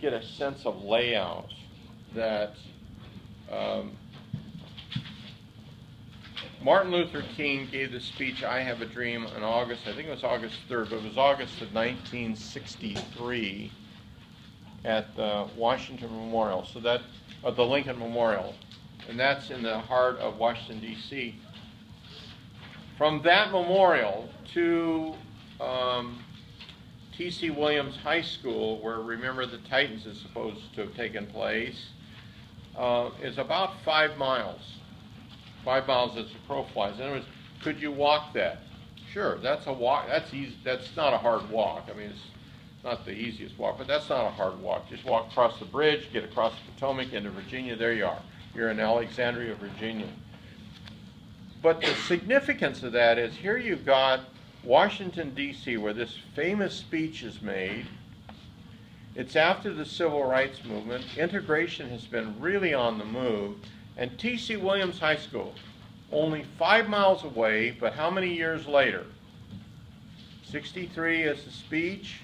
get a sense of layout that Martin Luther King gave the speech, I Have a Dream, in August, I think it was August 3rd, but it was August of 1963 at the Washington Memorial, so that, the Lincoln Memorial, and that's in the heart of Washington, D.C. From that memorial to T.C. Williams High School, where Remember the Titans is supposed to have taken place, is about 5 miles. 5 miles as the crow flies. In other words, could you walk that? Sure, that's a walk. That's easy. That's not a hard walk. I mean, it's not the easiest walk, but that's not a hard walk. Just walk across the bridge, get across the Potomac into Virginia. There you are. You're in Alexandria, Virginia. But the significance of that is here you've got Washington, D.C., where this famous speech is made. It's after the Civil Rights Movement. Integration has been really on the move. And T.C. Williams High School, only 5 miles away, but how many years later? 63 is the speech.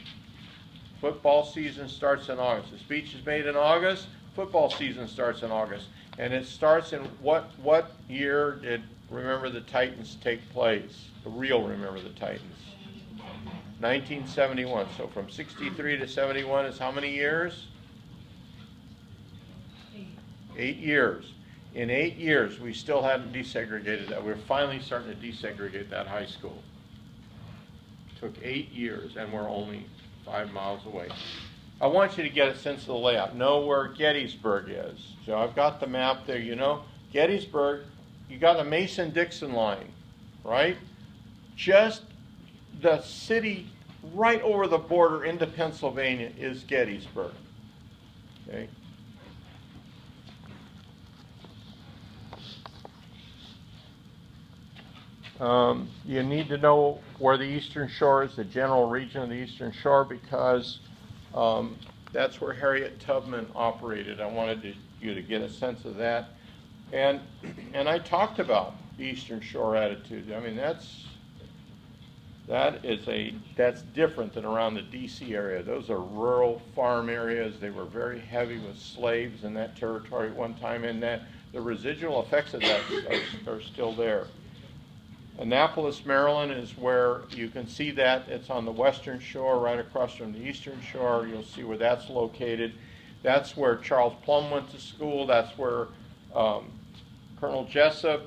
Football season starts in August. The speech is made in August. Football season starts in August. And it starts in what year did Remember the Titans take place? The real Remember the Titans. 1971. So from 63 to 71 is how many years? 8 years. In 8 years, we still hadn't desegregated that. We're finally starting to desegregate that high school. It took 8 years, and we're only 5 miles away. I want you to get a sense of the layout. Know where Gettysburg is. So I've got the map there. You know, Gettysburg, you got the Mason-Dixon line, right? Just the city right over the border into Pennsylvania is Gettysburg. Okay. You need to know where the Eastern Shore is, the general region of the Eastern Shore, because that's where Harriet Tubman operated. I wanted you to get a sense of that. And I talked about the Eastern Shore attitude. I mean, that's different than around the D.C. area. Those are rural farm areas. They were very heavy with slaves in that territory at one time, and that the residual effects of that are still there. Annapolis, Maryland is where you can see that. It's on the western shore, right across from the eastern shore. You'll see where that's located. That's where Charles Plum went to school. That's where Colonel Jessup,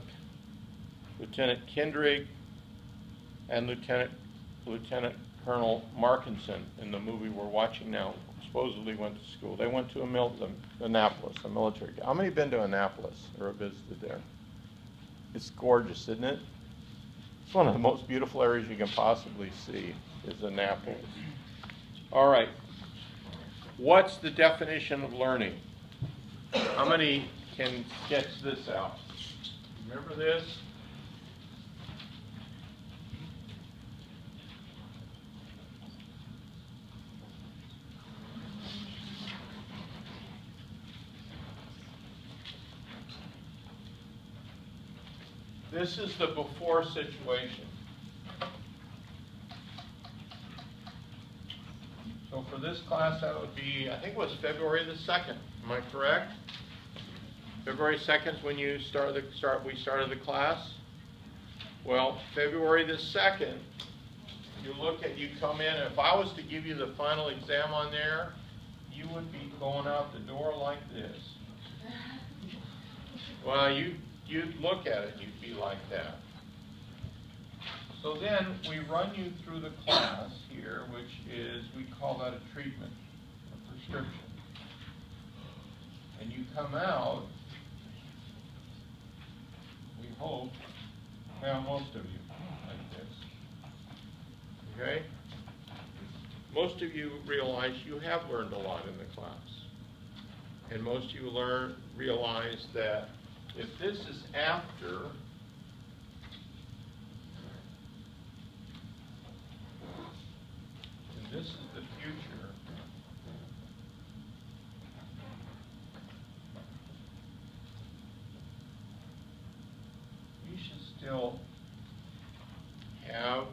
Lieutenant Kendrick, and Lieutenant Colonel Markinson in the movie we're watching now supposedly went to school. They went to Annapolis, a military. How many have been to Annapolis or have visited there? It's gorgeous, isn't it? It's one of the most beautiful areas you can possibly see is Annapolis. All right. What's the definition of learning? How many can sketch this out? Remember this? This is the before situation. So for this class, that would be, I think it was February the 2nd. Am I correct? February 2nd is when we started the class. Well, February the 2nd, you come in, and if I was to give you the final exam on there, you would be going out the door like this. Well, you'd look at it, you'd be like that. So then we run you through the class here, which is, we call that a treatment, a prescription. And you come out, we hope, well, most of you, like this. Okay? Most of you realize you have learned a lot in the class. And most of you realize that if this is after, and this is the future, you should still have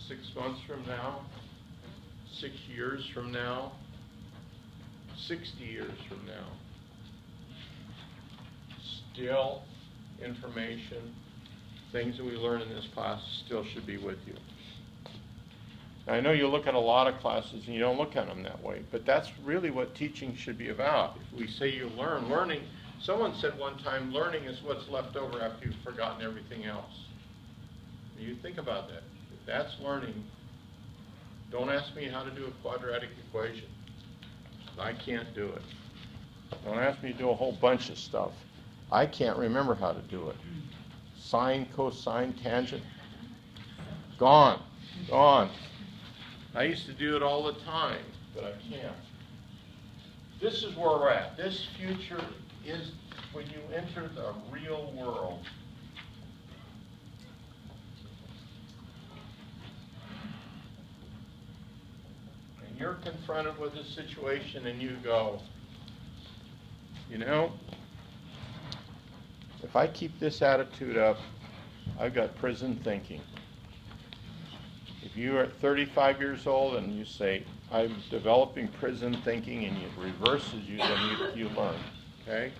6 months from now, 6 years from now, 60 years from now, still information, things that we learn in this class still should be with you. Now, I know you look at a lot of classes and you don't look at them that way, but that's really what teaching should be about. If we say you learn, learning, someone said one time, learning is what's left over after you've forgotten everything else. You think about that. If that's learning, don't ask me how to do a quadratic equation. I can't do it. Don't ask me to do a whole bunch of stuff. I can't remember how to do it. Sine, cosine, tangent, gone, gone. I used to do it all the time, but I can't. This is where we're at. This future is when you enter the real world. And you're confronted with a situation and you go, you know, if I keep this attitude up, I've got prison thinking. If you are 35 years old and you say, I'm developing prison thinking, and it reverses you, then you learn. Okay?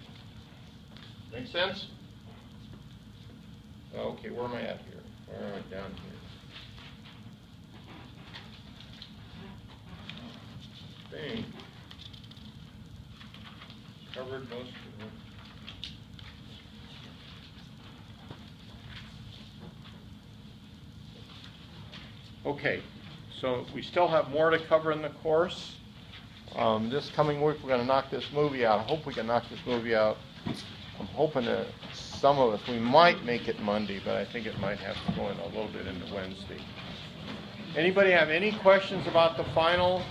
Make sense? Okay, where am I at here? Where am I down here? Thing. Covered most of it. Okay, so we still have more to cover in the course. This coming week we're going to knock this movie out. I hope we can knock this movie out. I'm hoping that some of us, we might make it Monday, but I think it might have to go in a little bit into Wednesday. Anybody have any questions about the final?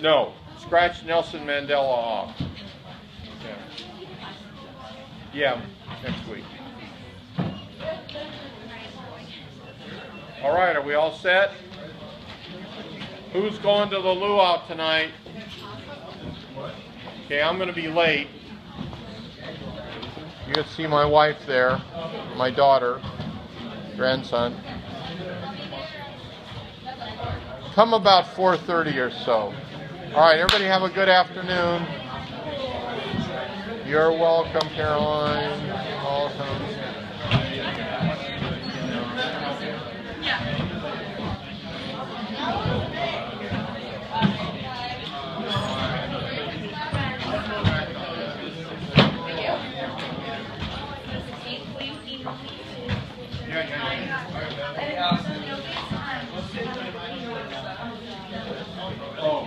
No. Scratch Nelson Mandela off. Yeah, next week. All right, are we all set? Who's going to the luau tonight? Okay, I'm going to be late. You can see my wife there, my daughter, grandson. Come about 4:30 or so. All right, everybody have a good afternoon. You're welcome, Caroline. Welcome. Oh.